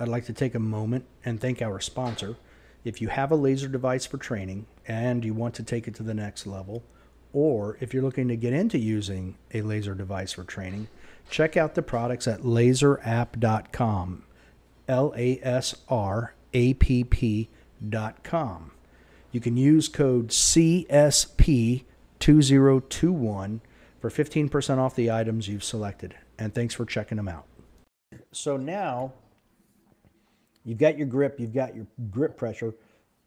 I'd like to take a moment and thank our sponsor. If you have a laser device for training and you want to take it to the next level, or if you're looking to get into using a laser device for training, check out the products at laserapp.com, LASRAPP.com. You can use code CSP2021 for 15% off the items you've selected. And thanks for checking them out. So now you've got your grip, you've got your grip pressure.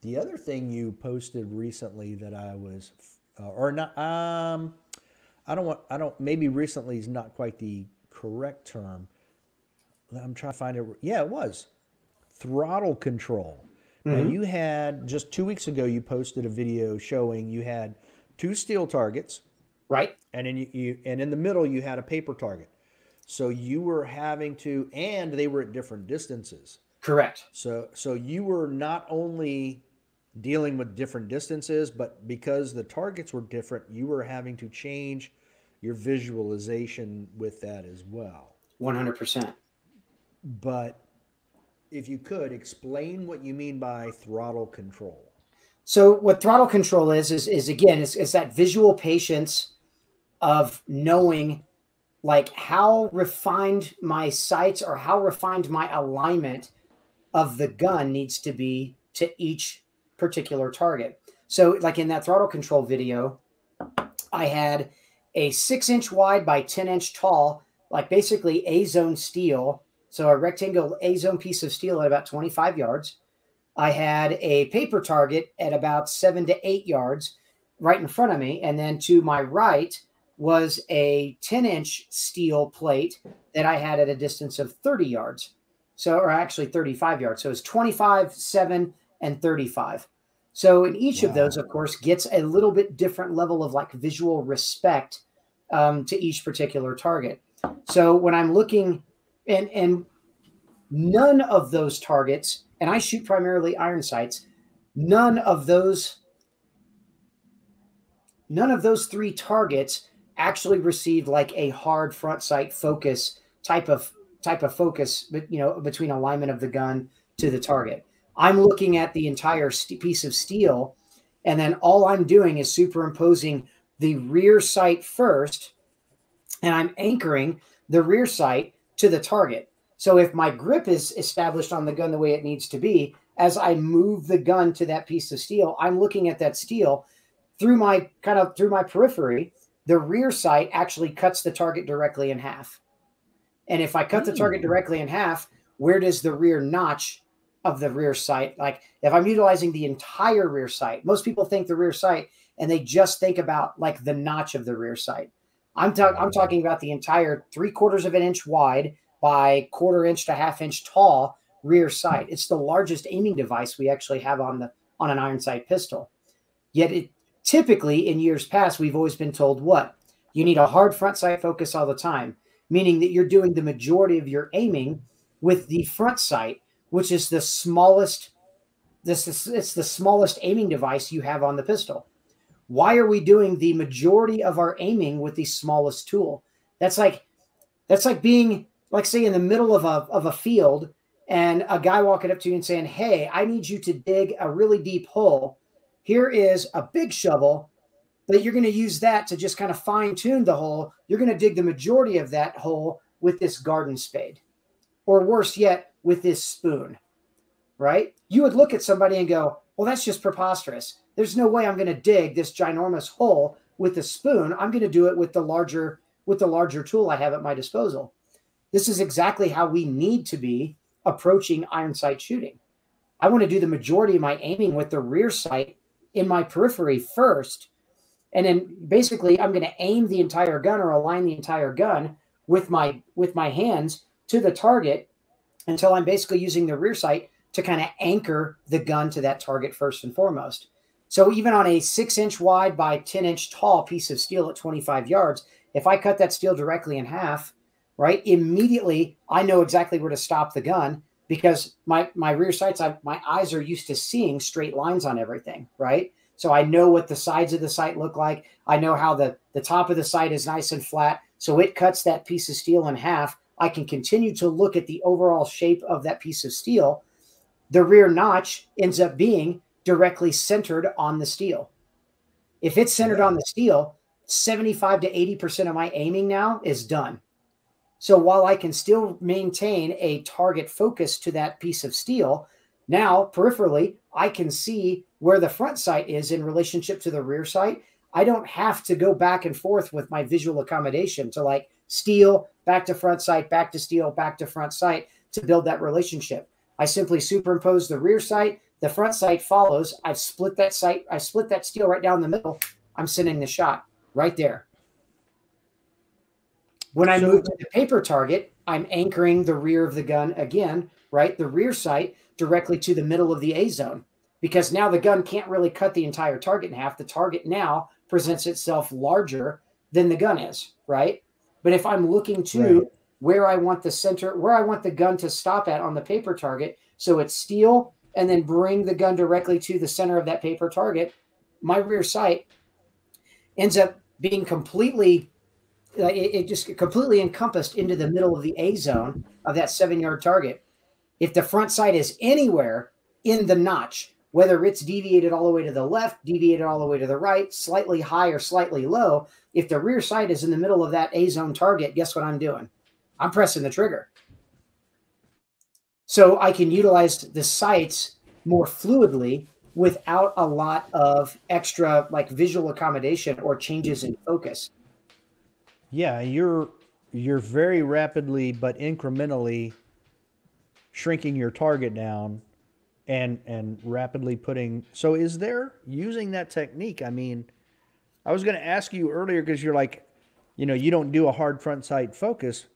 The other thing you posted recently that I was, maybe recently is not quite the correct term. I'm trying to find it. Yeah, it was throttle control. Now you had, just 2 weeks ago, you posted a video showing you had two steel targets. Right. And then and in the middle you had a paper target. So you were having to, and they were at different distances. Correct. So you were not only dealing with different distances, but because the targets were different, you were having to change your visualization with that as well. 100%. But if you could explain what you mean by throttle control. So what throttle control is again, is that visual patience of knowing like how refined my sights or how refined my alignment of the gun needs to be to each particular target. So like in that throttle control video, I had a 6-inch wide by 10-inch tall, like basically A-zone steel. So a rectangle A-zone piece of steel at about 25 yards. I had a paper target at about 7 to 8 yards right in front of me. And then to my right was a 10-inch steel plate that I had at a distance of 30 yards. So, or actually 35 yards. So it's 25, 7, and 35. So in each of those, of course, gets a little bit different level of like visual respect to each particular target. So when I'm looking, and none of those targets, and I shoot primarily iron sights, none of those three targets actually received like a hard front sight focus type of focus, but between alignment of the gun to the target. I'm looking at the entire piece of steel, and then all I'm doing is superimposing the rear sight first, and I'm anchoring the rear sight to the target. So if my grip is established on the gun the way it needs to be, as I move the gun to that piece of steel, I'm looking at that steel through my periphery. The rear sight actually cuts the target directly in half. And if I cut the target directly in half, where does the rear notch of the rear sight? Like if I'm utilizing the entire rear sight, most people think the rear sight and they just think about like the notch of the rear sight. I'm talking about the entire 3/4 of an inch wide by 1/4 inch to 1/2 inch tall rear sight. It's the largest aiming device we actually have on an iron sight pistol. Yet typically in years past, we've always been told what? You need a hard front sight focus all the time, meaning that you're doing the majority of your aiming with the front sight, which is the smallest. It's the smallest aiming device you have on the pistol. Why are we doing the majority of our aiming with the smallest tool? That's like being like, say, in the middle of a field and a guy walking up to you and saying, "Hey, I need you to dig a really deep hole. Here is a big shovel, but you're going to use that to just kind of fine tune the hole. You're going to dig the majority of that hole with this garden spade, or worse yet, with this spoon," right? You would look at somebody and go, "Well, that's just preposterous. There's no way I'm going to dig this ginormous hole with a spoon. I'm going to do it with the larger tool I have at my disposal." This is exactly how we need to be approaching iron sight shooting. I want to do the majority of my aiming with the rear sight in my periphery first. And then basically I'm going to aim the entire gun or align the entire gun with my hands to the target until I'm basically using the rear sight to kind of anchor the gun to that target first and foremost. So even on a 6-inch wide by 10-inch tall piece of steel at 25 yards, if I cut that steel directly in half, right, immediately I know exactly where to stop the gun because my rear sights, my eyes are used to seeing straight lines on everything, right? So I know what the sides of the sight look like. I know how the top of the sight is nice and flat. So it cuts that piece of steel in half I can continue to look at the overall shape of that piece of steel. The rear notch ends up being directly centered on the steel. If it's centered on the steel, 75 to 80% of my aiming now is done. So while I can still maintain a target focus to that piece of steel, now peripherally, I can see where the front sight is in relationship to the rear sight. I don't have to go back and forth with my visual accommodation to like steel, back to front sight, back to steel, back to front sight to build that relationship. I simply superimpose the rear sight. The front sight follows. I've split that sight. I split that steel right down the middle. I'm sending the shot right there. When I move to the paper target, I'm anchoring the rear of the gun again, right? The rear sight directly to the middle of the A zone, because now the gun can't really cut the entire target in half. The target now presents itself larger than the gun is, right? But if I'm looking to where I want the center, where I want the gun to stop at on the paper target, so it's steel and then bring the gun directly to the center of that paper target, my rear sight ends up being completely it just completely encompassed into the middle of the A zone of that 7-yard target. If the front sight is anywhere in the notch, whether it's deviated all the way to the left, deviated all the way to the right, slightly high or slightly low, if the rear sight is in the middle of that A zone target, guess what I'm doing? I'm pressing the trigger. So I can utilize the sights more fluidly without a lot of extra like visual accommodation or changes in focus. Yeah, you're very rapidly but incrementally shrinking your target down and rapidly putting. So is there using that technique? I mean, I was going to ask you earlier because you're like, you don't do a hard front sight focus,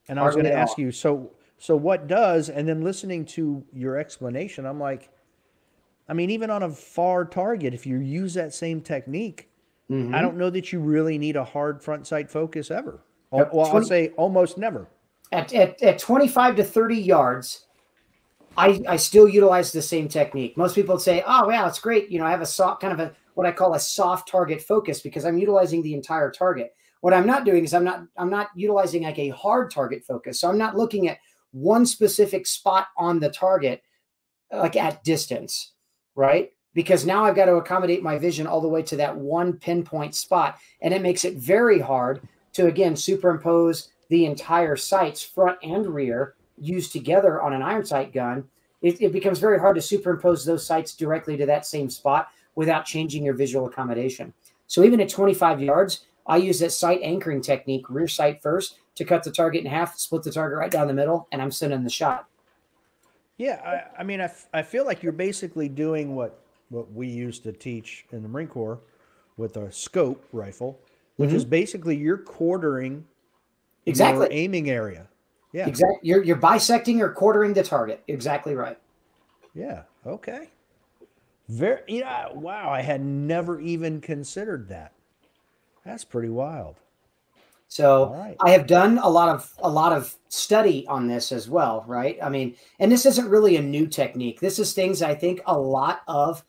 and I was going to ask you, so what does? And then listening to your explanation, I'm like, I mean, even on a far target, if you use that same technique, I don't know that you really need a hard front sight focus ever. Well, I'll say almost never. At 25 to 30 yards, I still utilize the same technique. Most people would say, oh, wow, it's great. I have a soft, kind of what I call a soft target focus because I'm utilizing the entire target. What I'm not doing is I'm not utilizing like a hard target focus. So I'm not looking at one specific spot on the target, like at distance, right? Because now I've got to accommodate my vision all the way to that one pinpoint spot. And it makes it very hard to, again, superimpose the entire sights, front and rear, used together on an iron sight gun. It becomes very hard to superimpose those sights directly to that same spot without changing your visual accommodation. So even at 25 yards, I use that sight anchoring technique, rear sight first, to cut the target in half, split the target right down the middle, and I'm sending the shot. Yeah, I mean, I feel like you're basically doing what we used to teach in the Marine Corps with a scope rifle, which is basically you're quartering your aiming area. Yeah, exactly. You're bisecting or quartering the target. Exactly right. Yeah. Okay. Wow. I had never even considered that. That's pretty wild. So I have done a lot of study on this as well, right? I mean, and this isn't really a new technique. This is things I think a lot of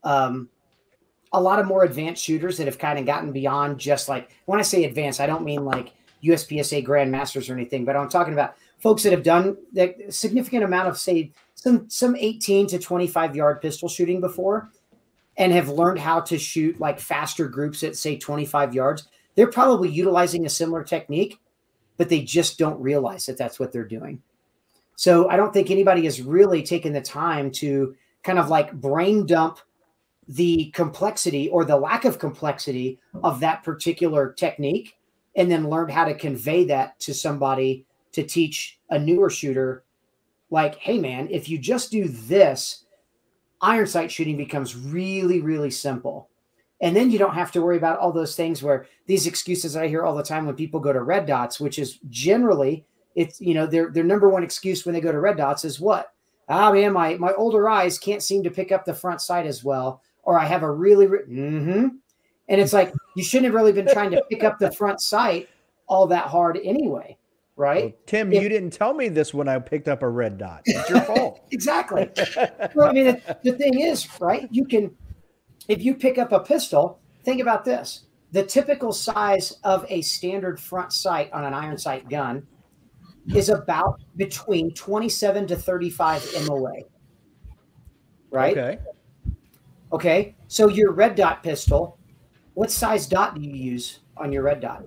more advanced shooters that have kind of gotten beyond just like, when I say advanced, I don't mean like USPSA grandmasters or anything, but I'm talking about folks that have done the significant amount of, say, some 18 to 25 yard pistol shooting before and have learned how to shoot like faster groups at, say, 25 yards. They're probably utilizing a similar technique, but they just don't realize that that's what they're doing. So I don't think anybody has really taken the time to kind of like brain dump the complexity or the lack of complexity of that particular technique and then learned how to convey that to somebody to teach a newer shooter like, hey, man, if you just do this, iron sight shooting becomes really, really simple. And then you don't have to worry about all those things where these excuses I hear all the time when people go to red dots, which is generally, it's, their number one excuse when they go to red dots is what? Ah, man, my older eyes can't seem to pick up the front sight as well. Or I have a really, and it's like, you shouldn't have really been trying to pick up the front sight all that hard anyway, right? Well, Tim, you didn't tell me this when I picked up a red dot. It's your fault. Exactly. Well, I mean, the thing is, right, if you pick up a pistol, think about this. The typical size of a standard front sight on an iron sight gun is about between 27 to 35 MOA. Right? Okay. Okay. So your red dot pistol, what size dot do you use on your red dot?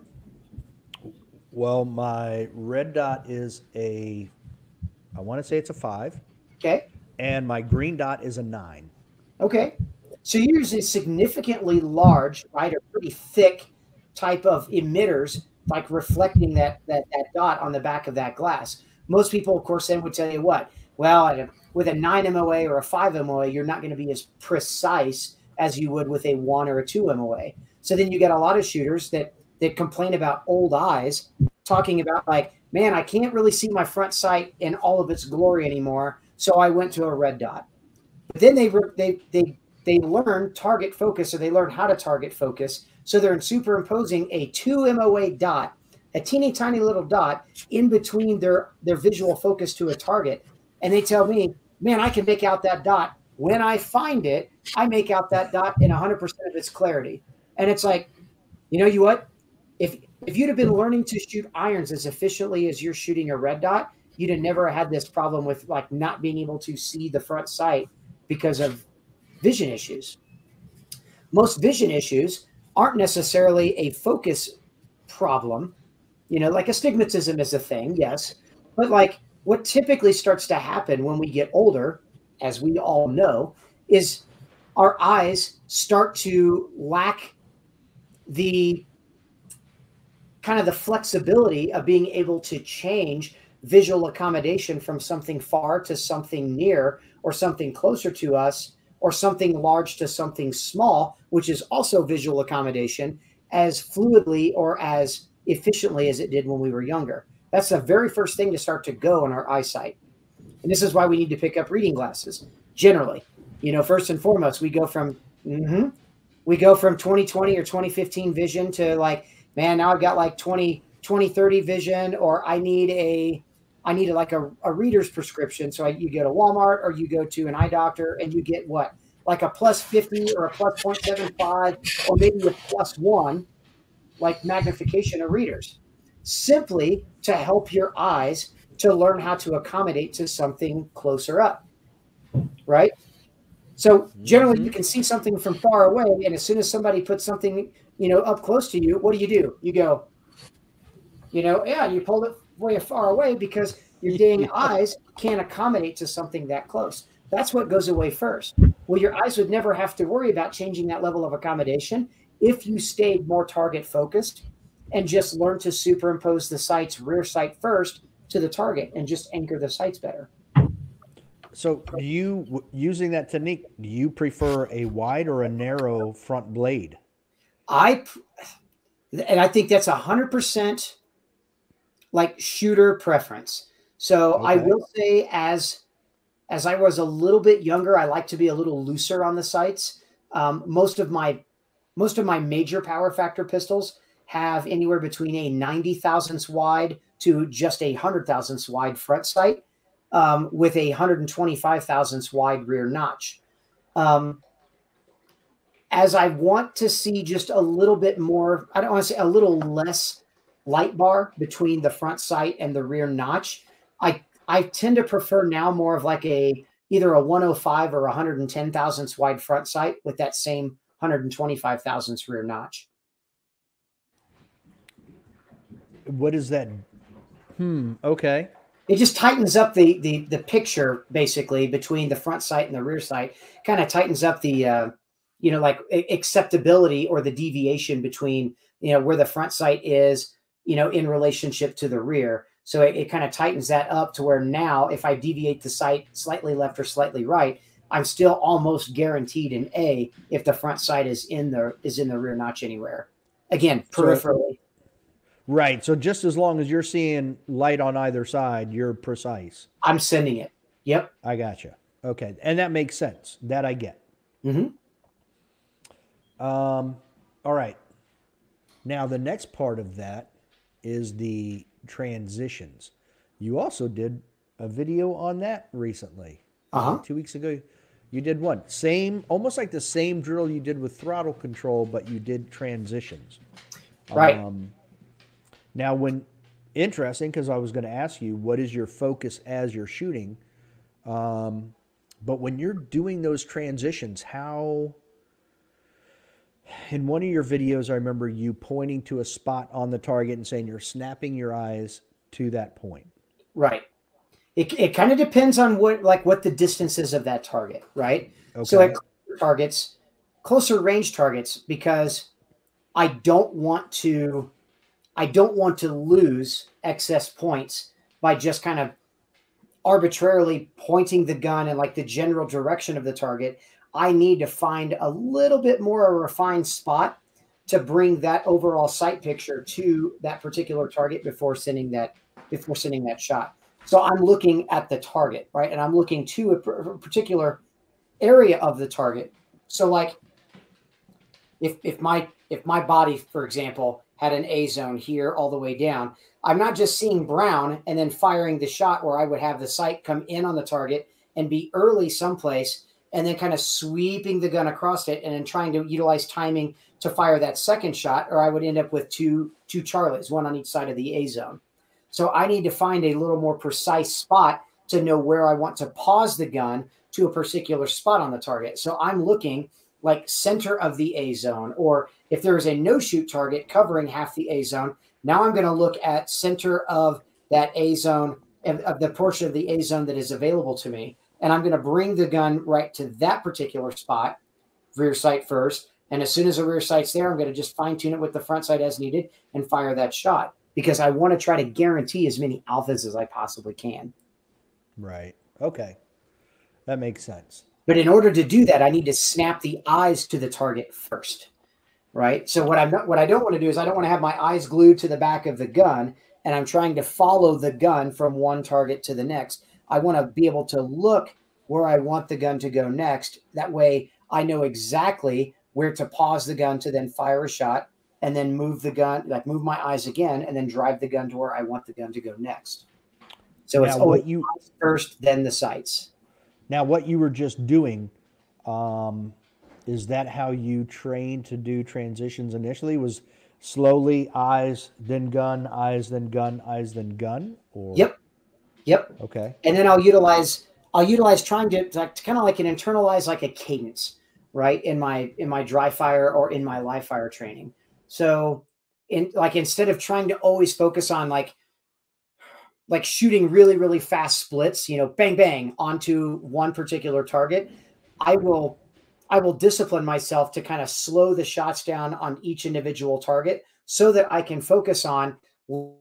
Well, my red dot is I want to say it's a 5. Okay. And my green dot is a 9. Okay. So you use a significantly large, right, or pretty thick type of emitters, like reflecting that dot on the back of that glass. Most people, of course, then would tell you what? Well, with a 9 MOA or a 5 MOA, you're not going to be as precise as you would with a 1 or a 2 MOA. So then you get a lot of shooters that complain about old eyes, talking about like, man, I can't really see my front sight in all of its glory anymore, so I went to a red dot. But then they learn target focus, or they learn how to target focus. So they're superimposing a 2 MOA dot, a teeny tiny little dot in between their visual focus to a target. And they tell me, man, I can make out that dot. When I find it, I make out that dot in 100% of its clarity. And it's like, you know what? If you'd have been learning to shoot irons as efficiently as you're shooting a red dot, you'd have never had this problem with like not being able to see the front sight because of vision issues. Most vision issues aren't necessarily a focus problem. You know, like astigmatism is a thing, yes. But like what typically starts to happen when we get older, as we all know, is our eyes start to lack the kind of the flexibility of being able to change visual accommodation from something far to something near, or something closer to us, or something large to something small, which is also visual accommodation, as fluidly or as efficiently as it did when we were younger. That's the very first thing to start to go in our eyesight. And this is why we need to pick up reading glasses. Generally, you know, first and foremost, we go from 2020 or 2015 vision to like, man, now I've got like 2030 vision, or I need like a reader's prescription. So you go to Walmart or you go to an eye doctor and you get what? Like a +50 or a +0.75 or maybe a +1, like magnification of readers, simply to help your eyes to learn how to accommodate to something closer up, right? So generally you can see something from far away, and as soon as somebody puts something, you know, up close to you, what do? You go, you know, yeah, you pull it way far away because your dang eyes can't accommodate to something that close. That's what goes away first. Well, your eyes would never have to worry about changing that level of accommodation if you stayed more target focused and just learned to superimpose the sight's rear sight first to the target and just anchor the sights better. So do you, using that technique, do you prefer a wide or a narrow front blade? I think that's 100% like shooter preference. So okay. I will say as I was a little bit younger, I like to be a little looser on the sights. Most of my major power factor pistols have anywhere between a 90 thousandths wide to just a 100 thousandths wide front sight, with a 125 thousandths wide rear notch. As I want to see just a little bit more, I don't want to say a little less light bar between the front sight and the rear notch, I tend to prefer now more of like either a 105 or 110 thousandths wide front sight with that same 125 thousandths rear notch. What is that? Okay. It just tightens up the picture basically between the front sight and the rear sight. Kind of tightens up the you know, like acceptability or the deviation between, you know, where the front sight is, you know, in relationship to the rear. So it kind of tightens that up to where now if I deviate the sight slightly left or slightly right, I'm still almost guaranteed an A if the front sight is in the rear notch anywhere. Again, peripherally. Right. So just as long as you're seeing light on either side, you're precise. I'm sending it. Yep. I gotcha. Okay. And that makes sense. That I get. Mm-hmm. All right. Now the next part of that is the transitions. You also did a video on that recently. 2 weeks ago. You did one. Same, almost like the same drill you did with throttle control, but you did transitions. Right. Now, when interesting, because I was going to ask you, what is your focus as you're shooting? But when you're doing those transitions, how, in one of your videos, I remember you pointing to a spot on the target and saying you're snapping your eyes to that point. Right. It kind of depends on what the distance is of that target, right? Okay. So at closer range targets, because I don't want to lose excess points by just kind of arbitrarily pointing the gun in like the general direction of the target. I need to find a little bit more of a refined spot to bring that overall sight picture to that particular target before sending that shot. So I'm looking at the target, right? And I'm looking to a particular area of the target. So like if my body, for example, had an A zone here all the way down, I'm not just seeing brown and then firing the shot where I would have the sight come in on the target and be early someplace and then kind of sweeping the gun across it and then trying to utilize timing to fire that second shot, or I would end up with two Charlies, one on each side of the A zone. So I need to find a little more precise spot to know where I want to pause the gun to a particular spot on the target. So I'm looking like center of the A zone, or if there is a no-shoot target covering half the A zone, now I'm going to look at center of that A zone, of the portion of the A zone that is available to me. And I'm going to bring the gun right to that particular spot, rear sight first. And as soon as the rear sight's there, I'm going to just fine tune it with the front sight as needed and fire that shot, because I want to try to guarantee as many alphas as I possibly can. Right. Okay. That makes sense. But in order to do that, I need to snap the eyes to the target first, right? So what I don't want to do is I don't want to have my eyes glued to the back of the gun and I'm trying to follow the gun from one target to the next. I want to be able to look where I want the gun to go next. That way I know exactly where to pause the gun to then fire a shot and then move the gun, like move my eyes again and then drive the gun to where I want the gun to go next. So it's always eyes first, then the sights. Now, what you were just doing, is that how you trained to do transitions initially? Was slowly eyes, then gun, eyes, then gun, eyes, then gun? Or? Yep. Okay. And then I'll utilize trying to kind of like an internalize like a cadence, right? In my dry fire or in my live fire training. So instead of trying to always focus on like shooting really, really fast splits, bang, bang onto one particular target, I will discipline myself to kind of slow the shots down on each individual target so that I can focus on where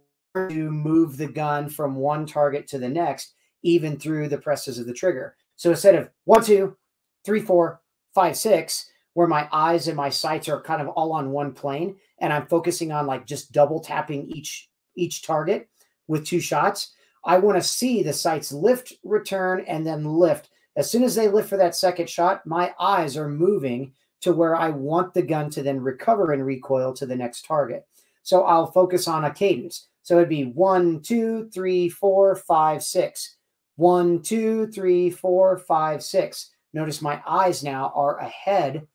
to move the gun from one target to the next, even through the presses of the trigger. So instead of 1, 2, 3, 4, 5, 6, where my eyes and my sights are kind of all on one plane, and I'm focusing on like just double tapping each target with 2 shots, I want to see the sights lift, return, and then lift. As soon as they lift for that second shot, my eyes are moving to where I want the gun to then recover and recoil to the next target. So I'll focus on a cadence. So it'd be 1, 2, 3, 4, 5, 6. 1, 2, 3, 4, 5, 6. Notice my eyes now are ahead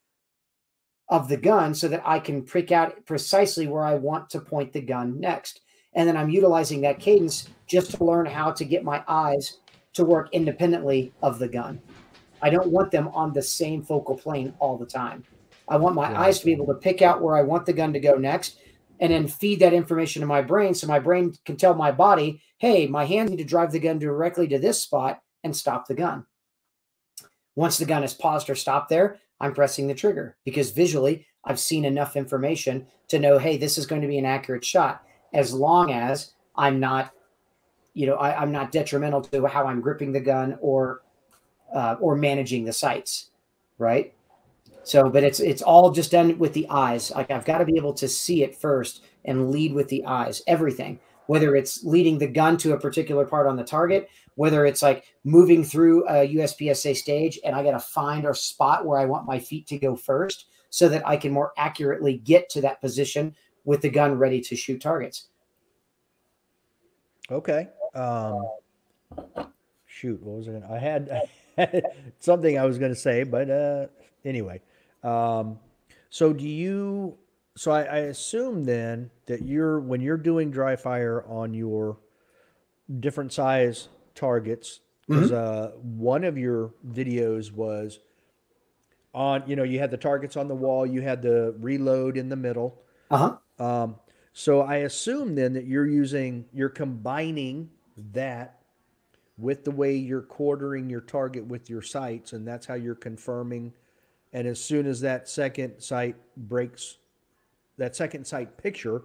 of the gun so that I can pick out precisely where I want to point the gun next. And then I'm utilizing that cadence just to learn how to get my eyes to work independently of the gun. I don't want them on the same focal plane all the time. I want my eyes to be able to pick out where I want the gun to go next and then feed that information to my brain so my brain can tell my body, hey, my hands need to drive the gun directly to this spot and stop the gun. Once the gun is paused or stopped there, I'm pressing the trigger because visually I've seen enough information to know, hey, this is going to be an accurate shot, as long as I'm not, I'm not detrimental to how I'm gripping the gun or managing the sights, right? So, but it's all just done with the eyes. Like I've got to be able to see it first and lead with the eyes, everything, whether it's leading the gun to a particular part on the target, whether it's like moving through a USPSA stage and I got to find a spot where I want my feet to go first so that I can more accurately get to that position with the gun ready to shoot targets. Okay. Shoot, what was it? I had something I was going to say, but anyway. So do you So I assume then that when you're doing dry fire on your different size targets, because Hmm. one of your videos was on, you had the targets on the wall, you had the reload in the middle. Uh-huh. Um, so I assume then that you're combining that with the way you're quartering your target with your sights, and that's how you're confirming. And as soon as that second sight picture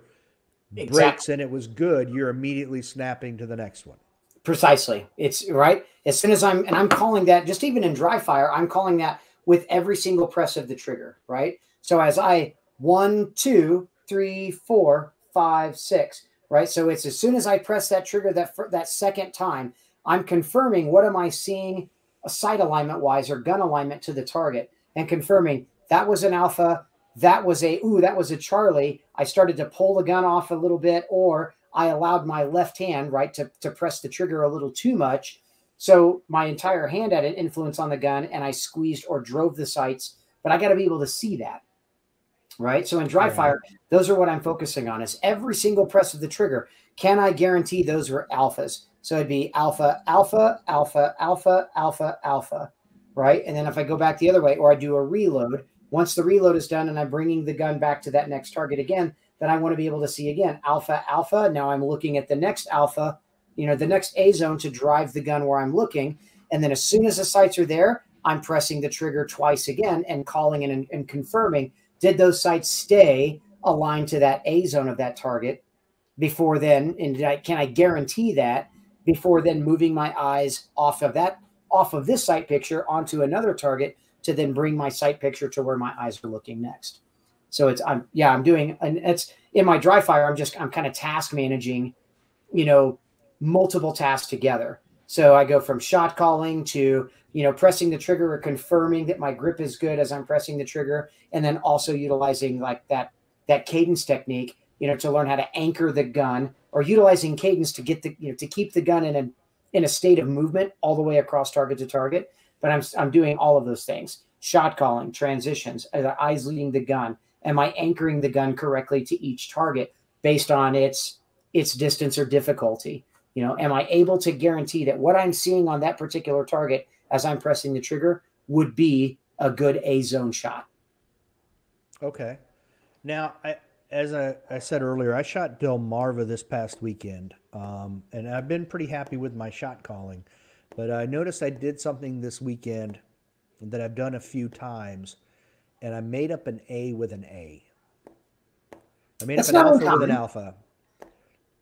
breaks Exactly. and it was good, you're immediately snapping to the next one. Precisely. It's right. As soon as I'm calling that, just even in dry fire, I'm calling that with every single press of the trigger, right? So as I 1, 2, 3, 4, 5, 6, right? So it's as soon as I press that trigger that second time, I'm confirming what am I seeing sight alignment wise or gun alignment to the target and confirming that was an alpha, that was a Charlie. I started to pull the gun off a little bit, or I allowed my left hand, right, to press the trigger a little too much. So my entire hand had an influence on the gun and I squeezed or drove the sights, but I got to be able to see that, right? So in dry Right. fire, those are what I'm focusing on is every single press of the trigger. Can I guarantee those were alphas? So it'd be alpha, alpha, alpha, alpha, alpha, alpha, right? And then if I go back the other way or I do a reload, once the reload is done and I'm bringing the gun back to that next target again, then I want to be able to see again alpha, alpha. Now I'm looking at the next alpha, the next A zone to drive the gun where I'm looking. And then as soon as the sights are there, I'm pressing the trigger twice again and calling in and confirming, did those sights stay aligned to that A zone of that target before then? And can I guarantee that before then moving my eyes off of this sight picture onto another target to then bring my sight picture to where my eyes are looking next? So I'm doing, and it's in my dry fire. I'm kind of task managing, multiple tasks together. So I go from shot calling to, pressing the trigger or confirming that my grip is good as I'm pressing the trigger. And then also utilizing like that cadence technique, to learn how to anchor the gun or utilizing cadence to get to keep the gun in a state of movement all the way across target to target. But I'm doing all of those things: shot calling, transitions, eyes leading the gun. Am I anchoring the gun correctly to each target based on its distance or difficulty? Am I able to guarantee that what I'm seeing on that particular target as I'm pressing the trigger would be a good A zone shot? Okay. Now, as I said earlier, I shot Delmarva this past weekend, and I've been pretty happy with my shot calling. But I noticed I did something this weekend that I've done a few times, and I made up an A with an A. I made up That's an not alpha with an uncommon, alpha.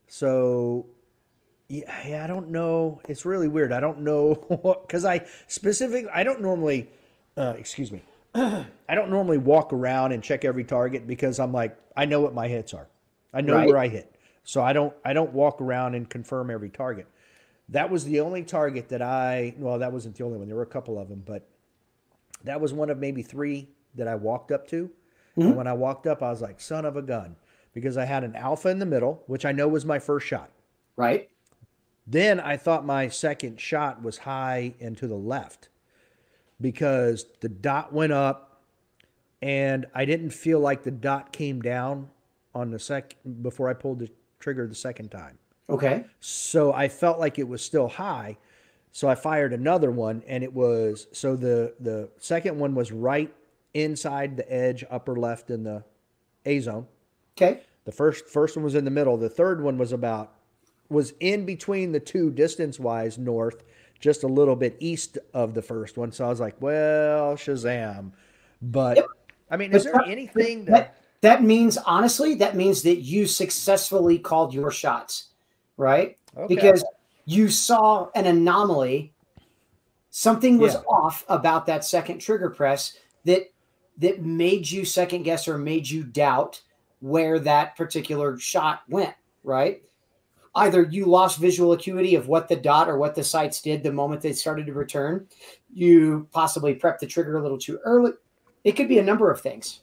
So, yeah, I don't know. It's really weird. I don't know because I don't normally, excuse me, I don't normally walk around and check every target because I'm like, I know what my hits are. I know right? where I hit. So I don't walk around and confirm every target. That was the only target well, that wasn't the only one. There were a couple of them, but that was one of maybe three that I walked up to. And Mm-hmm. when I walked up, I was like, son of a gun, because I had an alpha in the middle, which I know was my first shot. Right? Then I thought my second shot was high and to the left because the dot went up and I didn't feel like the dot came down on the before I pulled the trigger the second time. Okay. So I felt like it was still high. So I fired another one, and the second one was right inside the edge, upper left in the A zone. Okay. The first one was in the middle. The third one was in between the two distance wise north, just a little bit east of the first one. So I was like, well, Shazam. Yep. But I mean, is But there anything to that means, honestly, that means that you successfully called your shots, right? Okay. Because you saw an anomaly, something was Yeah. off about that second trigger press that made you second guess or made you doubt where that particular shot went, right? Either you lost visual acuity of what the dot or what the sights did the moment they started to return, you possibly prepped the trigger a little too early. It could be a number of things.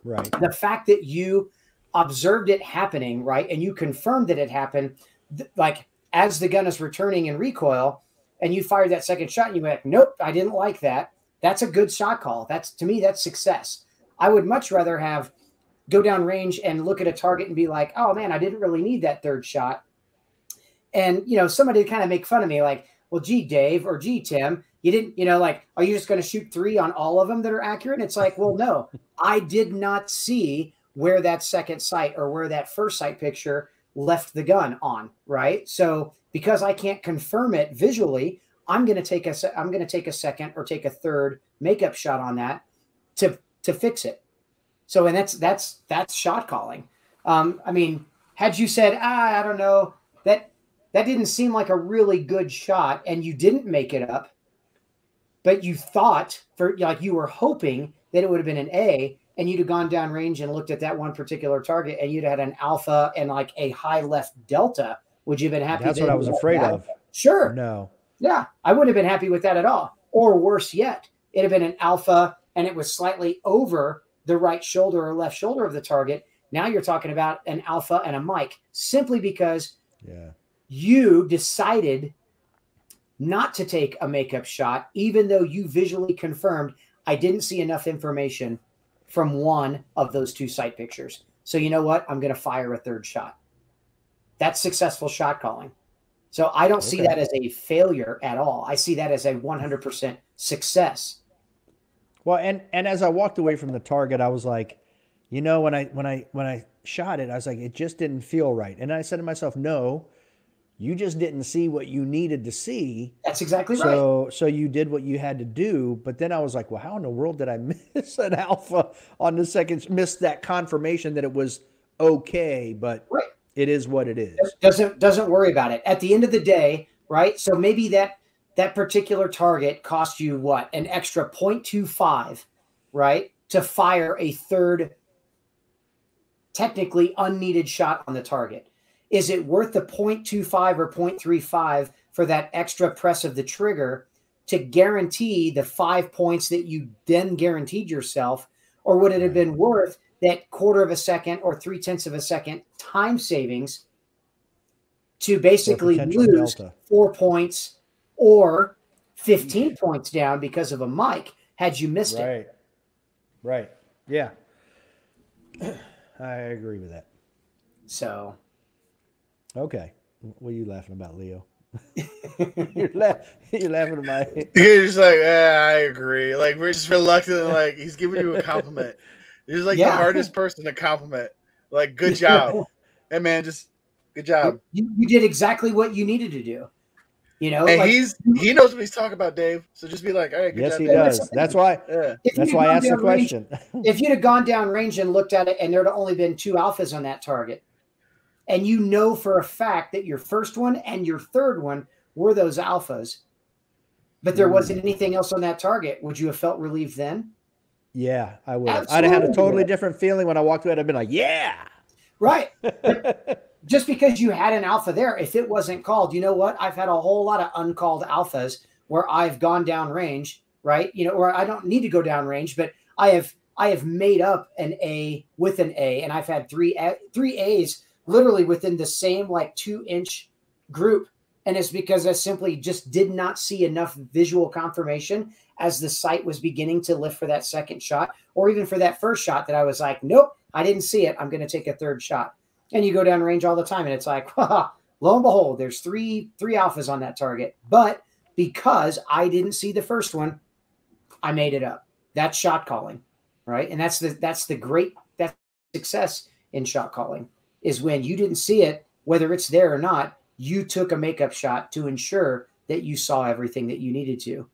Right. The fact that you observed it happening, right, and you confirmed that it happened, like as the gun is returning in recoil, and you fired that second shot, and you went, nope, I didn't like that. That's a good shot call. To me, that's success. I would much rather have go down range and look at a target and be like, oh man, I didn't really need that third shot. And, somebody kind of make fun of me like, well, gee, Dave, or gee, Tim, you didn't, like, are you just going to shoot 3 on all of them that are accurate? And it's like, well, no, I did not see where that second sight or where that first sight picture left the gun on, right? So because I can't confirm it visually, I'm going to take a second or take a third makeup shot on that to fix it. So, and that's shot calling. I mean, had you said, I don't know, that didn't seem like a really good shot, and you didn't make it up, but you thought you were hoping that it would have been an A, and you'd have gone down range and looked at that one particular target, and you'd had an alpha and like a high left delta. Would you have been happy? That's what I was afraid of. Sure. No. Yeah, I wouldn't have been happy with that at all. Or worse yet, it'd have been an alpha, and it was slightly over the right shoulder or left shoulder of the target. Now you're talking about an alpha and a mic, simply because you decided not to take a makeup shot, even though you visually confirmed I didn't see enough information from one of those 2 sight pictures. So you know what? I'm going to fire a third shot. That's successful shot calling. So I don't see that as a failure at all. I see that as a 100% success. Well, and as I walked away from the target, I was like, when I shot it, I was like, it just didn't feel right. And I said to myself, no, you just didn't see what you needed to see. That's exactly right. So you did what you had to do. But then I was like, well, how in the world did I miss an alpha on the second, miss that confirmation that it was okay, but it is what it is. Doesn't worry about it. At the end of the day, right? So maybe that particular target cost you what? An extra 0.25, right? To fire a third technically unneeded shot on the target. Is it worth the 0.25 or 0.35 for that extra press of the trigger to guarantee the 5 points that you then guaranteed yourself? Or would it have been worth that 1/4 of a second or 0.3 of a second time savings to basically lose delta. 4 points or 15 points down because of a mic had you missed it? Right. Yeah. I agree with that. So. Okay. What are you laughing about, Leo? you're laughing at my... You're just like, I agree. Like, we're just reluctant. Like, he's giving you a compliment. You're just like the hardest person to compliment. Like, good job. Hey, man, just good job. You did exactly what you needed to do. And he knows what he's talking about, Dave. So just be like, all right, good job. Yes, he does. That's why I asked the question. If you'd have gone down range and looked at it and there'd only been 2 alphas on that target, and you know for a fact that your first one and your third one were those alphas, but there wasn't anything else on that target, would you have felt relieved then? Yeah, I would. I'd have had a totally different feeling when I walked away. I'd been like, yeah. Right. Just because you had an alpha there, if it wasn't called, you know what? I've had a whole lot of uncalled alphas where I've gone down range, right? Or I don't need to go down range, but I have made up an A with an A, and I've had three A's literally within the same 2-inch group. And it's because I simply just did not see enough visual confirmation as the sight was beginning to lift for that second shot, or even for that first shot, that I was like, nope, I didn't see it. I'm going to take a third shot. And you go down range all the time, and it's like, lo and behold, there's three alphas on that target. But because I didn't see the first one, I made it up. That's shot calling, right? And that's success in shot calling, is when you didn't see it, whether it's there or not, you took a makeup shot to ensure that you saw everything that you needed to,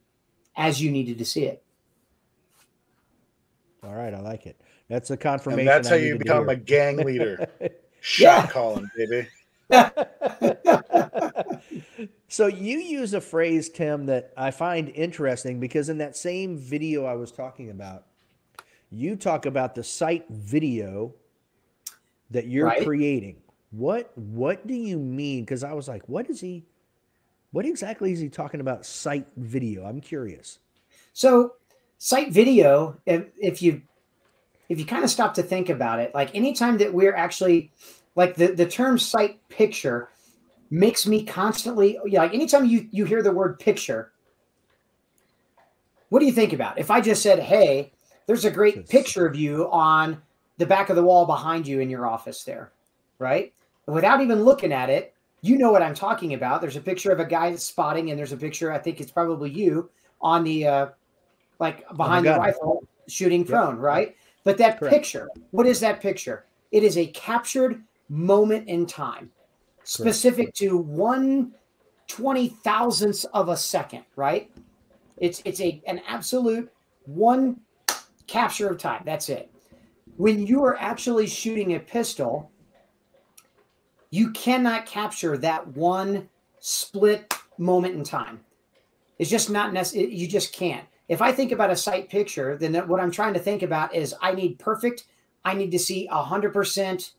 as you needed to see it. All right, I like it. That's a confirmation. And that's how you become a gang leader. Shot calling, baby. So you use a phrase, Tim, that I find interesting, because in that same video I was talking about, you talk about the sight video that you're creating. What do you mean? Because I was like, what exactly is he talking about, sight video? I'm curious. So sight video, if you kind of stop to think about it, like anytime that we're actually, like the term sight picture makes me constantly, like anytime you hear the word picture, what do you think about? If I just said, hey, there's a great picture of you on the back of the wall behind you in your office there, right? And without even looking at it, you know what I'm talking about. There's a picture of a guy that's spotting, and there's a picture, I think it's probably you, on the like behind the rifle shooting prone, right? But that picture, what is that picture? It is a captured moment in time, specific to 1/20,000th of a second, right? It's an absolute one capture of time. That's it. When you are actually shooting a pistol, you cannot capture that one split moment in time. It's just not necessary. You just can't. If I think about a sight picture, then what I'm trying to think about is I need to see 100%,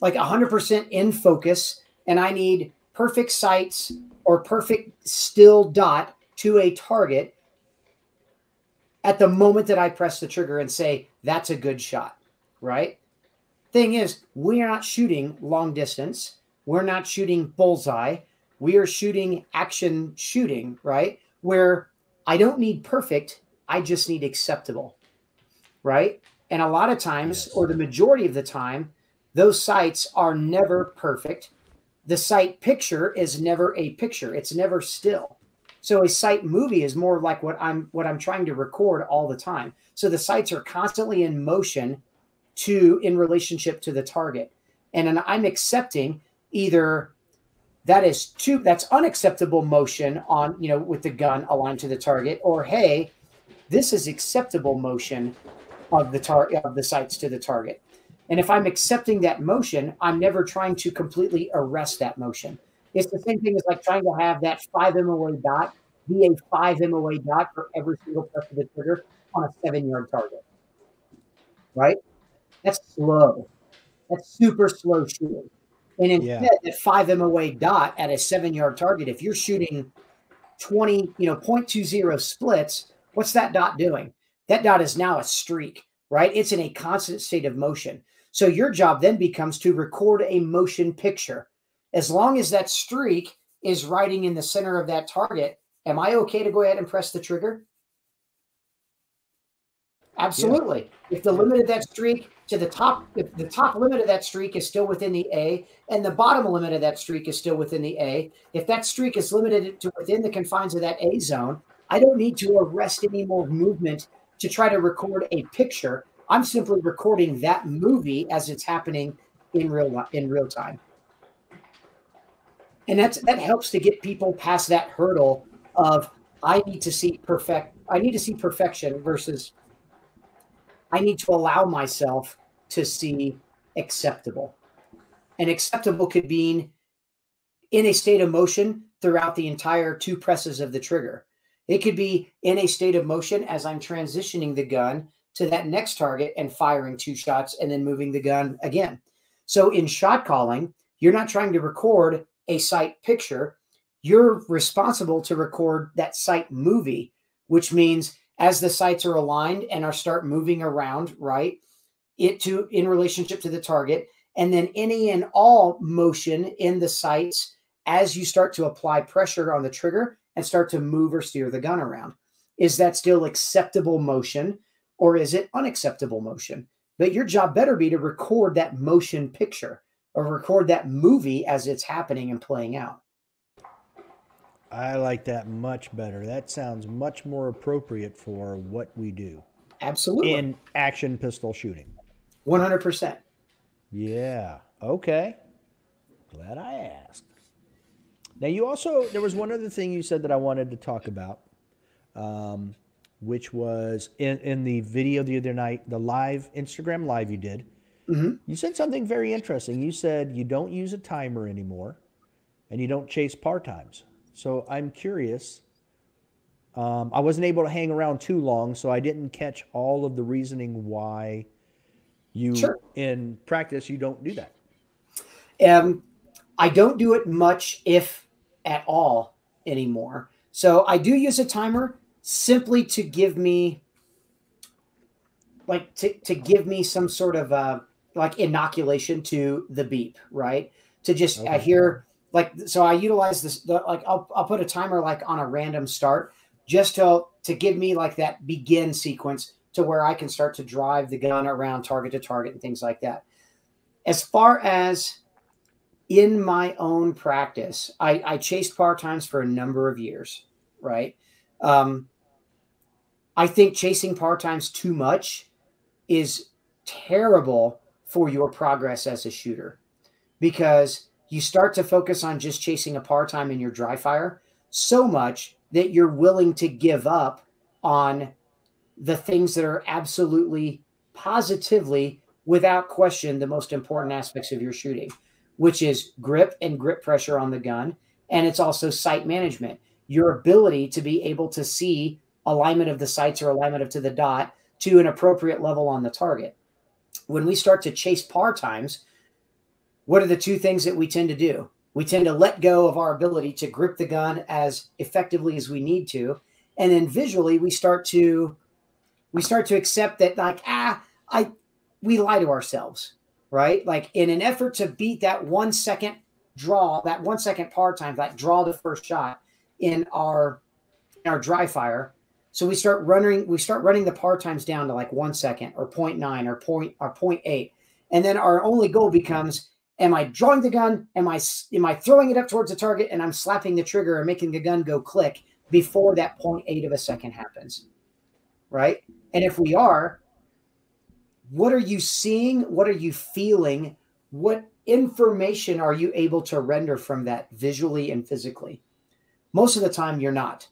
like 100% in focus, and I need perfect sights or perfect still dot to a target at the moment that I press the trigger and say, that's a good shot, right? Thing is, we are not shooting long distance. We're not shooting bullseye. We are shooting action shooting, right? Where I don't need perfect. I just need acceptable, right? And a lot of times, or the majority of the time, those sights are never perfect. The sight picture is never a picture. It's never still. So a sight movie is more like what I'm trying to record all the time. So the sights are constantly in motion in relationship to the target. And I'm accepting either that's unacceptable motion on, with the gun aligned to the target, or, hey, this is acceptable motion of the sights to the target. And if I'm accepting that motion, I'm never trying to completely arrest that motion. It's the same thing as like trying to have that 5 MOA dot be a 5 MOA dot for every single press of the trigger on a 7-yard target, right? That's slow. That's super slow shooting. And instead, that 5 MOA dot at a 7-yard target, if you're shooting 0.20 splits, what's that dot doing? That dot is now a streak, right? It's in a constant state of motion. So your job then becomes to record a motion picture. As long as that streak is riding in the center of that target, am I okay to go ahead and press the trigger? Absolutely. Yeah. If the limit of that streak to the top, if the top limit of that streak is still within the A and the bottom limit of that streak is still within the A, if that streak is limited to within the confines of that A zone, I don't need to arrest any more movement to try to record a picture. I'm simply recording that movie as it's happening in real time. And that helps to get people past that hurdle of I need to see perfection versus I need to allow myself to see acceptable. And acceptable could mean in a state of motion throughout the entire 2 presses of the trigger. It could be in a state of motion as I'm transitioning the gun to that next target and firing 2 shots and then moving the gun again. So in shot calling, you're not trying to record a sight picture. You're responsible to record that sight movie, which means as the sights are aligned and start moving around, right, in relationship to the target, and then any and all motion in the sights as you start to apply pressure on the trigger and start to move or steer the gun around. Is that still acceptable motion or is it unacceptable motion? But your job better be to record that motion picture or record that movie as it's happening and playing out. I like that much better. That sounds much more appropriate for what we do. Absolutely. In action pistol shooting. 100%. Yeah. Okay. Glad I asked. Now, there was one other thing you said that I wanted to talk about, which was in the video the other night, the Instagram live you did. Mm-hmm. You said something very interesting. You said you don't use a timer anymore and you don't chase par times. So I'm curious. I wasn't able to hang around too long, so I didn't catch all of the reasoning why in practice, you don't do that. I don't do it much, if at all, anymore. So I do use a timer simply to give me, to give me some sort of inoculation to the beep, right? To just hear. So I utilize this, I'll put a timer on a random start just to give me that begin sequence to where I can start to drive the gun around target to target and things like that. As far as in my own practice, I chased par times for a number of years, right? I think chasing par times too much is terrible for your progress as a shooter, because you start to focus on just chasing a par time in your dry fire so much that you're willing to give up on the things that are absolutely, positively, without question, the most important aspects of your shooting, which is grip and grip pressure on the gun. And it's also sight management, your ability to be able to see alignment of the sights or alignment to the dot to an appropriate level on the target. When we start to chase par times, what are the two things that we tend to do? We tend to let go of our ability to grip the gun as effectively as we need to. And then visually we start to accept that, like, we lie to ourselves, right? Like, in an effort to beat that 1 second draw, that 1 second par time, that draw the first shot in our dry fire. So we start running the par times down to like 1 second or 0.9 or 0.8. And then our only goal becomes, am I drawing the gun? Am I throwing it up towards the target and I'm slapping the trigger or making the gun go click before that 0.8 of a second happens, right? And if we are, what are you seeing? What are you feeling? What information are you able to render from that visually and physically? Most of the time you're not.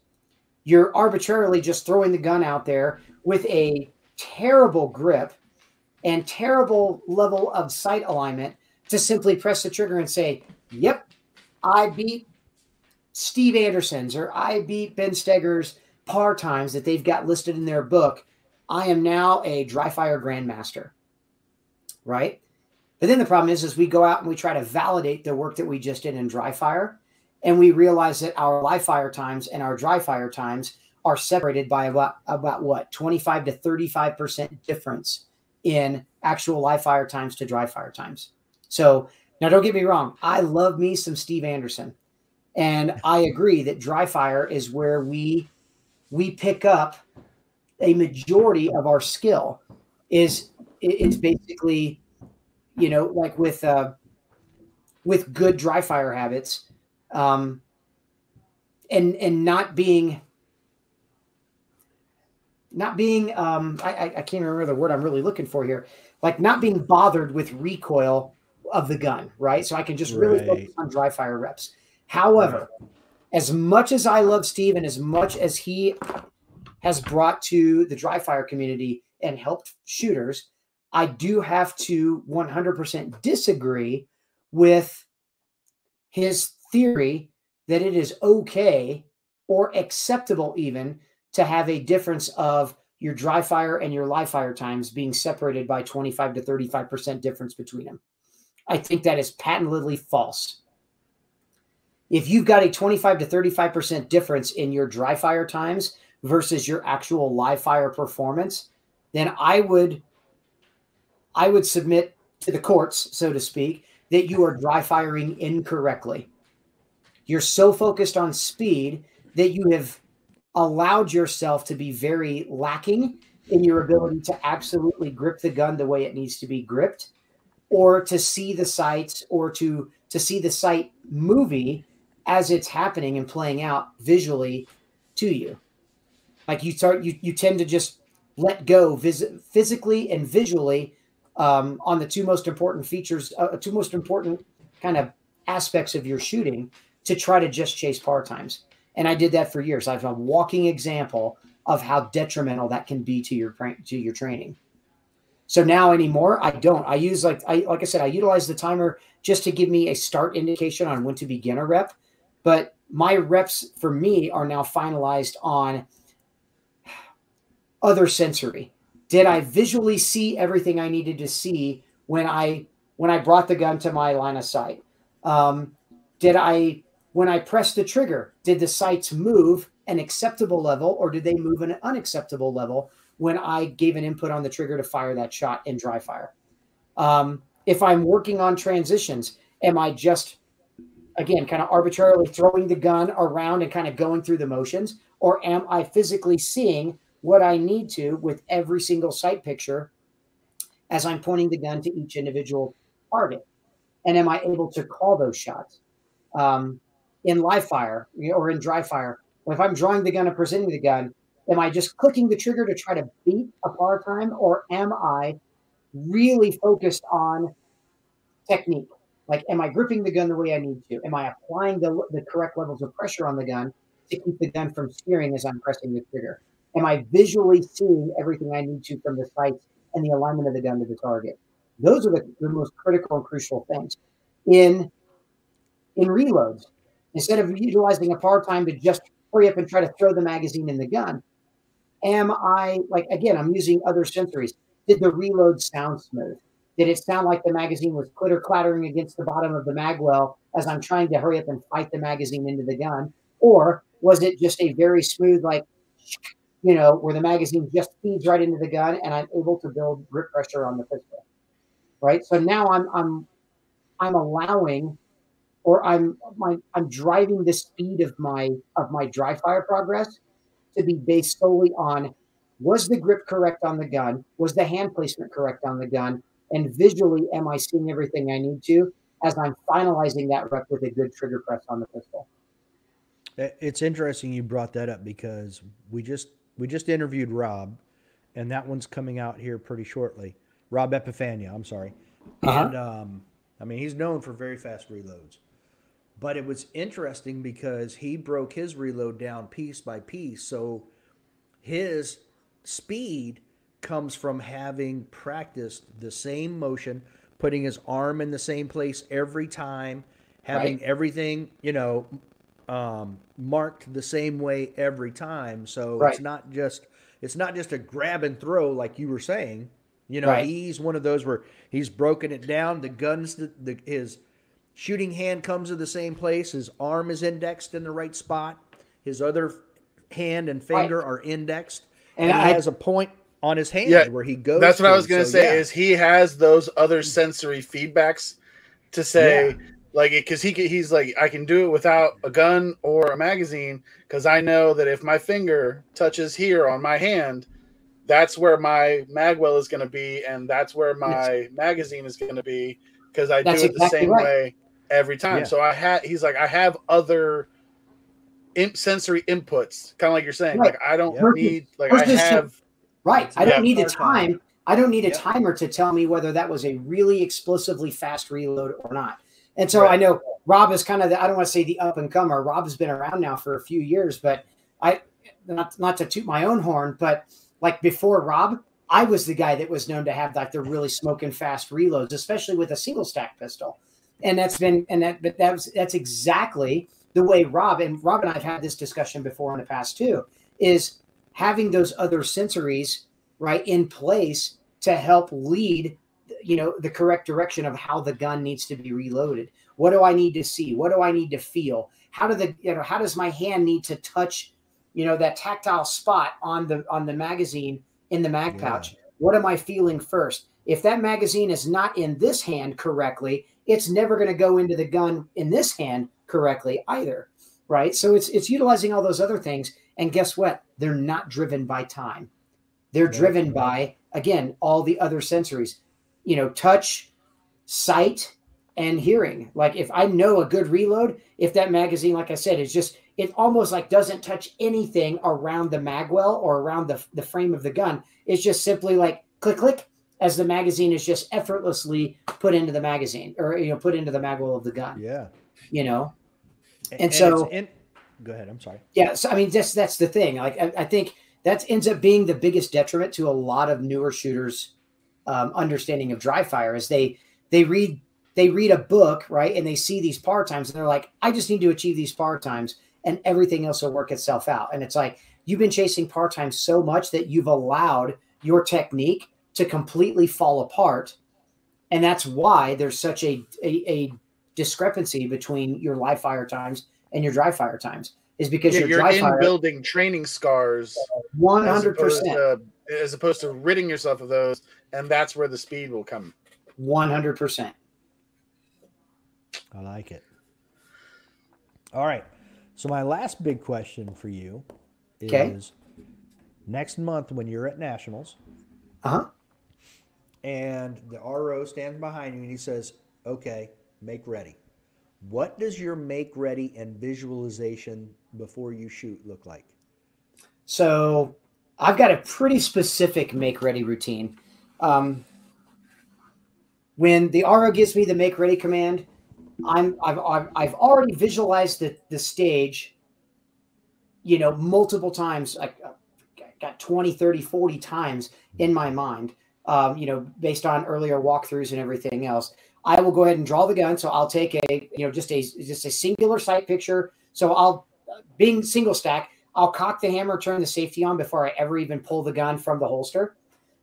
You're arbitrarily just throwing the gun out there with a terrible grip and terrible level of sight alignment to simply press the trigger and say, yep, I beat Steve Anderson's or I beat Ben Steger's par times that they've got listed in their book. I am now a dry fire grandmaster, right? But then the problem is we go out and we try to validate the work that we just did in dry fire. And we realize that our live fire times and our dry fire times are separated by about what, 25 to 35% difference in actual live fire times to dry fire times. So now don't get me wrong. I love me some Steve Anderson. And I agree that dry fire is where we pick up a majority of our skill. It's basically, you know, like with good dry fire habits, and not being I can't remember the word I'm really looking for here, like not being bothered with recoil of the gun, right? So I can just really focus on dry fire reps. However, as much as I love Steve and as much as he has brought to the dry fire community and helped shooters, I do have to 100% disagree with his theory that it is okay or acceptable even to have a difference of your dry fire and your live fire times being separated by 25 to 35% difference between them. I think that is patently false. If you've got a 25 to 35% difference in your dry fire times versus your actual live fire performance, then I would submit to the courts, so to speak, that you are dry firing incorrectly. You're so focused on speed that you have allowed yourself to be very lacking in your ability to absolutely grip the gun the way it needs to be gripped, or to see the sights, or to see the sight movie as it's happening and playing out visually to you. Like you tend to just let go physically and visually on the two most important features, two most important kind of aspects of your shooting, to try to just chase par times. And I did that for years. I have a walking example of how detrimental that can be to your training. So now anymore, I don't. I use, like I said, I utilize the timer just to give me a start indication on when to begin a rep. But my reps for me are now finalized on other sensory. Did I visually see everything I needed to see when I brought the gun to my line of sight? When I pressed the trigger, did the sights move an acceptable level, or did they move an unacceptable level when I gave an input on the trigger to fire that shot in dry fire? If I'm working on transitions, am I just, again, kind of arbitrarily throwing the gun around and kind of going through the motions, or am I physically seeing what I need to with every single sight picture as I'm pointing the gun to each individual target? And am I able to call those shots? In live fire or in dry fire, if I'm drawing the gun and presenting the gun, am I just clicking the trigger to try to beat a par time, or am I really focused on technique? Like, am I gripping the gun the way I need to? Am I applying the correct levels of pressure on the gun to keep the gun from steering as I'm pressing the trigger? Am I visually seeing everything I need to from the sights and the alignment of the gun to the target? Those are the most critical and crucial things. In reloads, instead of utilizing a par time to just hurry up and try to throw the magazine in the gun, am I, like, again, I'm using other sensories. Did the reload sound smooth? Did it sound like the magazine was clitter clattering against the bottom of the mag well as I'm trying to hurry up and fight the magazine into the gun? Or was it just a very smooth, like, where the magazine just feeds right into the gun and I'm able to build grip pressure on the pistol, right? So now I'm allowing, or I'm driving the speed of my dry fire progress to be based solely on, was the grip correct on the gun? Was the hand placement correct on the gun? And visually, am I seeing everything I need to as I'm finalizing that rep with a good trigger press on the pistol? It's interesting you brought that up because we just interviewed Rob, and that one's coming out here pretty shortly. Rob Epifania, I'm sorry. And I mean, he's known for very fast reloads. But it was interesting because he broke his reload down piece by piece. So his speed comes from having practiced the same motion, putting his arm in the same place every time, having everything, marked the same way every time. So it's not just a grab and throw like you were saying. He's one of those where he's broken it down. The gun's his shooting hand comes to the same place. His arm is indexed in the right spot. His other hand and finger are indexed. And he has a point on his hand where he goes. That's what I was going to say is he has those other sensory feedbacks to say, like, because he's like, I can do it without a gun or a magazine because I know that if my finger touches here on my hand, that's where my magwell is going to be, and that's where my magazine is going to be because I do it the same way every time. So he's like, I have other sensory inputs, kind of like you're saying. Like, I don't need, like, I have. I don't need a time. I don't need a timer to tell me whether that was a really explosively fast reload or not. And so I know Rob is kind of I don't want to say the up and comer. Rob has been around now for a few years, but not to toot my own horn, but like before Rob, I was the guy that was known to have like the really smoking fast reloads, especially with a single stack pistol. And that's exactly the way Rob and I have had this discussion before in the past too, is having those other sensories in place to help lead, the correct direction of how the gun needs to be reloaded. What do I need to see? What do I need to feel? How does my hand need to touch, that tactile spot on the magazine in the mag pouch? What am I feeling first? If that magazine is not in this hand correctly, it's never going to go into the gun in this hand correctly either, right? So it's utilizing all those other things. And guess what? They're not driven by time. They're driven by, again, all the other sensories, touch, sight, and hearing. Like if I know a good reload, if that magazine, like I said, it almost like doesn't touch anything around the magwell or around the frame of the gun. It's just simply like click, click, as the magazine is just effortlessly put into the magazine or, put into the magwell of the gun. Yeah. And so go ahead. I'm sorry. Yeah. So, I mean, that's the thing. Like, I think that ends up being the biggest detriment to a lot of newer shooters' understanding of dry fire is they read a book, right? And they see these par times and they're like, I just need to achieve these par times and everything else will work itself out. And it's like, you've been chasing par times so much that you've allowed your technique to completely fall apart. And that's why there's such a discrepancy between your live fire times and your dry fire times is because you're dry fire building training scars 100% as opposed to ridding yourself of those. And that's where the speed will come. 100%. I like it. All right. So my last big question for you is next month when you're at Nationals, and the RO stands behind you and he says, okay, make ready. What does your make ready and visualization before you shoot look like? So I've got a pretty specific make ready routine. When the RO gives me the make ready command, I've already visualized the stage, multiple times. I got 20, 30, 40 times in my mind, based on earlier walkthroughs and everything else. I will go ahead and draw the gun. So I'll take just a singular sight picture. So being single stack, I'll cock the hammer, turn the safety on before I ever even pull the gun from the holster.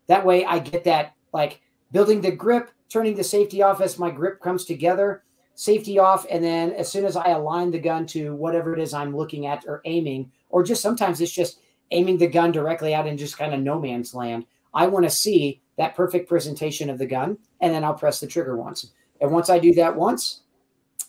That way I get that, like, building the grip, turning the safety off as my grip comes together, safety off. And then as soon as I align the gun to whatever it is I'm looking at or aiming, or just sometimes it's just aiming the gun directly out in just kind of no man's land, I want to see that perfect presentation of the gun, and then I'll press the trigger once. And once I do that once,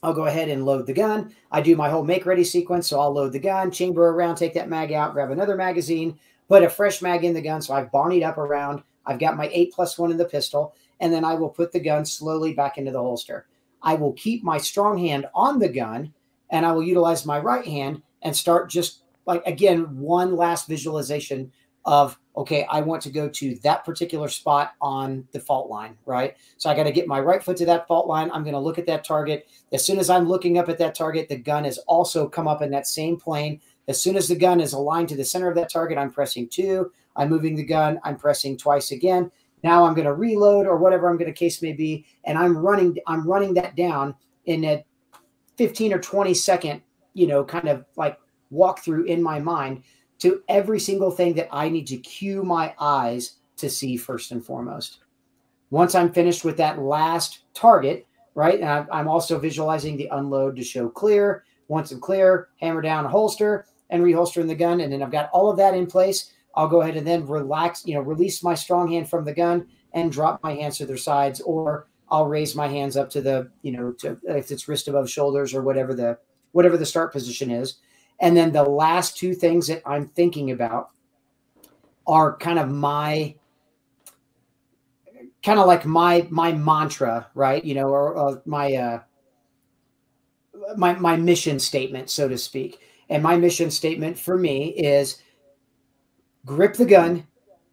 I'll go ahead and load the gun. I do my whole make ready sequence. So I'll load the gun, chamber around, take that mag out, grab another magazine, put a fresh mag in the gun. So I've barneyed up around. I've got my 8+1 in the pistol, and then I will put the gun slowly back into the holster. I will keep my strong hand on the gun, and I will utilize my right hand and start just again, one last visualization of, okay, I want to go to that particular spot on the fault line, right? So I got to get my right foot to that fault line. I'm going to look at that target. As soon as I'm looking up at that target, the gun has also come up in that same plane. As soon as the gun is aligned to the center of that target, I'm pressing 2. I'm moving the gun. I'm pressing twice again. Now I'm going to reload or whatever I'm going to case may be. And I'm running that down in a 15 or 20 second, kind of like walkthrough in my mind to every single thing that I need to cue my eyes to see first and foremost. Once I'm finished with that last target, right, and I'm also visualizing the unload to show clear. Once I'm clear, hammer down, holster, and reholstering the gun. And then I've got all of that in place. I'll go ahead and then release my strong hand from the gun and drop my hands to their sides, or I'll raise my hands up to the, if it's wrist above shoulders or whatever the start position is. And then the last two things that I'm thinking about are kind of my mantra, right? Or my mission statement, so to speak. And my mission statement for me is grip the gun,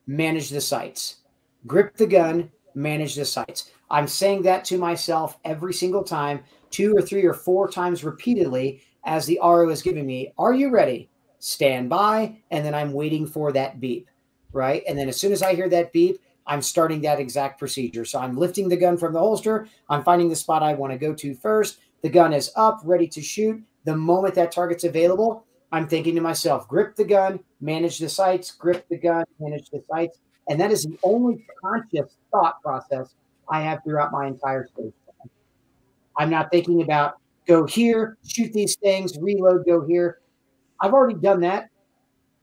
manage the sights. Grip the gun, manage the sights. I'm saying that to myself every single time, 2 or 3 or 4 times repeatedly, as the RO is giving me, are you ready? Stand by. And then I'm waiting for that beep, right? And then as soon as I hear that beep, I'm starting that exact procedure. So I'm lifting the gun from the holster. I'm finding the spot I want to go to first. The gun is up, ready to shoot. The moment that target's available, I'm thinking to myself, grip the gun, manage the sights, grip the gun, manage the sights. And that is the only conscious thought process I have throughout my entire stage. I'm not thinking about go here, shoot these things, reload, go here. I've already done that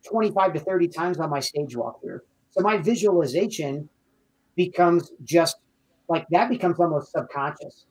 25 to 30 times on my stage walkthrough. So my visualization becomes just like that, becomes almost subconscious.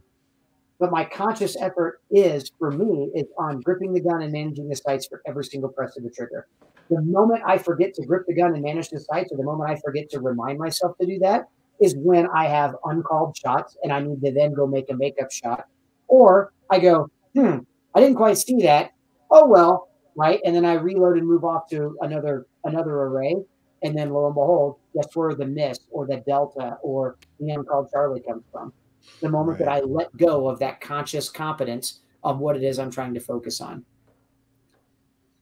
But my conscious effort is on gripping the gun and managing the sights for every single press of the trigger. The moment I forget to grip the gun and manage the sights, or the moment I forget to remind myself to do that, is when I have uncalled shots and I need to then go make a makeup shot. Or I go, I didn't quite see that. Oh, well, right? And then I reload and move off to another array. And then lo and behold, that's where the miss or the delta or the uncalled Charlie comes from. The moment that I let go of that conscious competence of what it is I'm trying to focus on.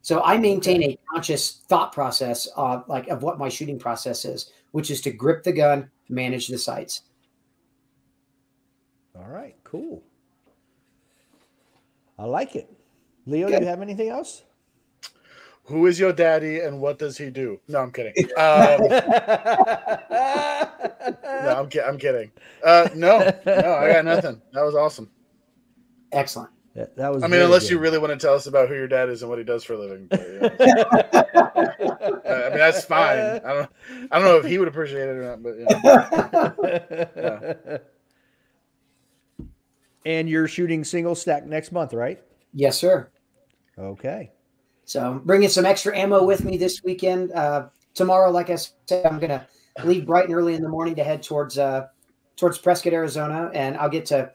So I maintain a conscious thought process of what my shooting process is, which is to grip the gun, manage the sights. All right, cool. I like it. Leo, do you have anything else? Who is your daddy and what does he do? No, I'm kidding. No, I'm kidding. No, I got nothing. That was awesome. Excellent. That was. I mean, unless you really want to tell us about who your dad is and what he does for a living. But, I mean, that's fine. I don't know if he would appreciate it or not, but yeah. And you're shooting single stack next month, right? Yes, sir. Okay. So I'm bringing some extra ammo with me this weekend tomorrow, like I said, I'm going to leave bright and early in the morning to head towards Prescott, Arizona, and I'll get to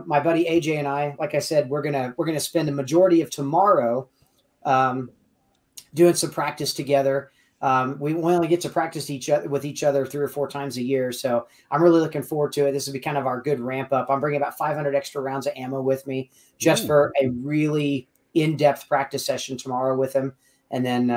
my buddy AJ and I. Like I said, we're gonna spend the majority of tomorrow doing some practice together. We only get to practice with each other 3 or 4 times a year, so I'm really looking forward to it. This will be kind of our good ramp up. I'm bringing about 500 extra rounds of ammo with me just for a really in-depth practice session tomorrow with him, and then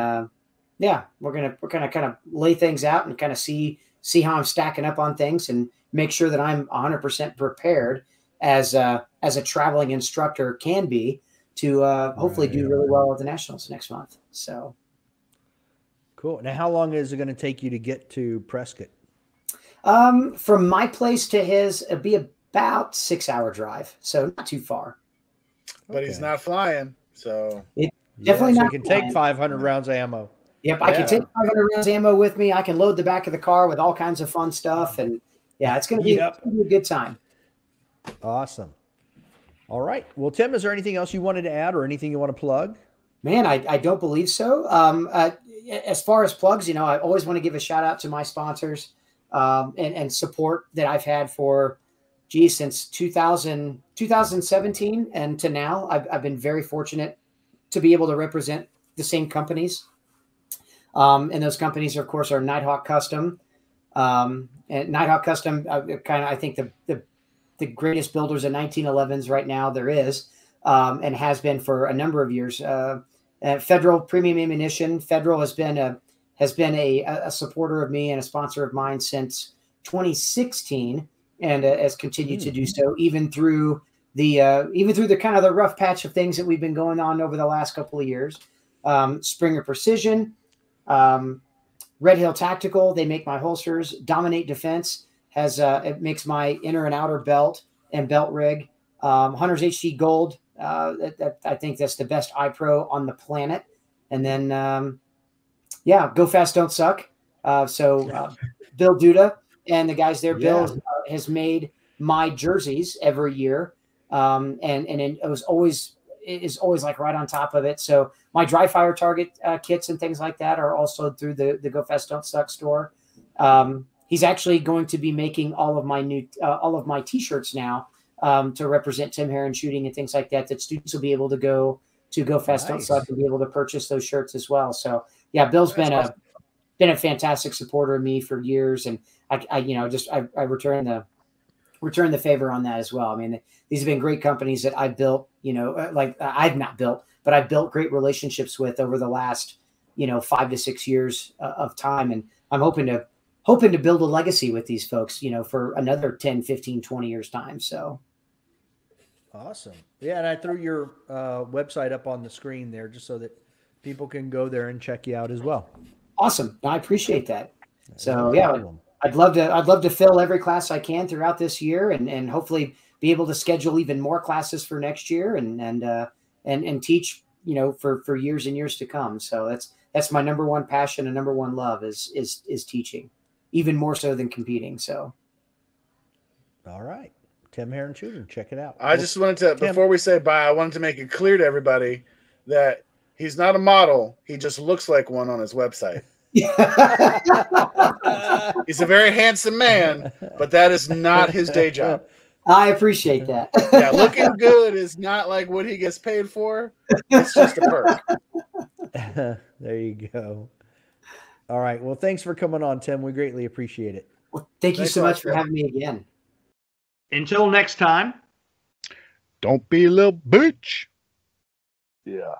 we're gonna kind of lay things out and kind of see how I'm stacking up on things and make sure that I'm 100% prepared as a traveling instructor can be to hopefully do really well at the Nationals next month. So cool. Now, how long is it going to take you to get to Prescott? From my place to his, it'd be about 6-hour drive, so not too far. But he's not flying, so definitely so not. You can take 500 rounds of ammo. Yep, I can take 500 rounds of ammo with me. I can load the back of the car with all kinds of fun stuff, and it's going to be a good time. Awesome. All right. Well, Tim, is there anything else you wanted to add or anything you want to plug? Man, I don't believe so. As far as plugs, I always want to give a shout out to my sponsors and support that I've had for, since 2017 and to now. I've been very fortunate to be able to represent the same companies. And those companies, of course, are Nighthawk Custom. And Nighthawk Custom, I think the greatest builders of 1911s right now there is, and has been for a number of years. Federal Premium Ammunition. Federal has been a supporter of me and a sponsor of mine since 2016, and has continued to do so even through the kind of the rough patch of things that we've been going on over the last couple of years. Springer Precision, Red Hill Tactical. They make my holsters. Dominate Defense it makes my inner and outer belt and belt rig. Hunter's HD Gold. I think that's the best iPro on the planet. And then, Go Fast, Don't Suck. Bill Duda and the guys there. Yeah. Bill has made my jerseys every year. And it is always like right on top of it. So my dry fire target kits and things like that are also through the Go Fast, Don't Suck store. He's actually going to be making all of my t-shirts now to represent Tim Herron shooting and things like that students will be able to go Fast, Don't Suck and be able to purchase those shirts as well. So Bill's been a fantastic supporter of me for years, and I return the favor on that as well. I mean, these have been great companies that I've built, I've not built, but I've built great relationships with over the last 5 to 6 years of time, and I'm hoping to build a legacy with these folks, for another 10, 15, 20 years time. So. Awesome. Yeah. And I threw your website up on the screen there just so that people can go there and check you out as well. Awesome. I appreciate that. So I'd love to fill every class I can throughout this year and hopefully be able to schedule even more classes for next year and teach, for years and years to come. So that's my number one passion and number one love is teaching. Even more so than competing. So, all right, Tim Herron shooting, check it out. I just wanted to, before we say bye, I wanted to make it clear to everybody that he's not a model. He just looks like one on his website. He's a very handsome man, but that is not his day job. I appreciate that. Yeah, looking good is not like what he gets paid for. It's just a perk. There you go. All right. Well, thanks for coming on, Tim. We greatly appreciate it. Well, thank you so much for having me again. Until next time. Don't be a little bitch. Yeah.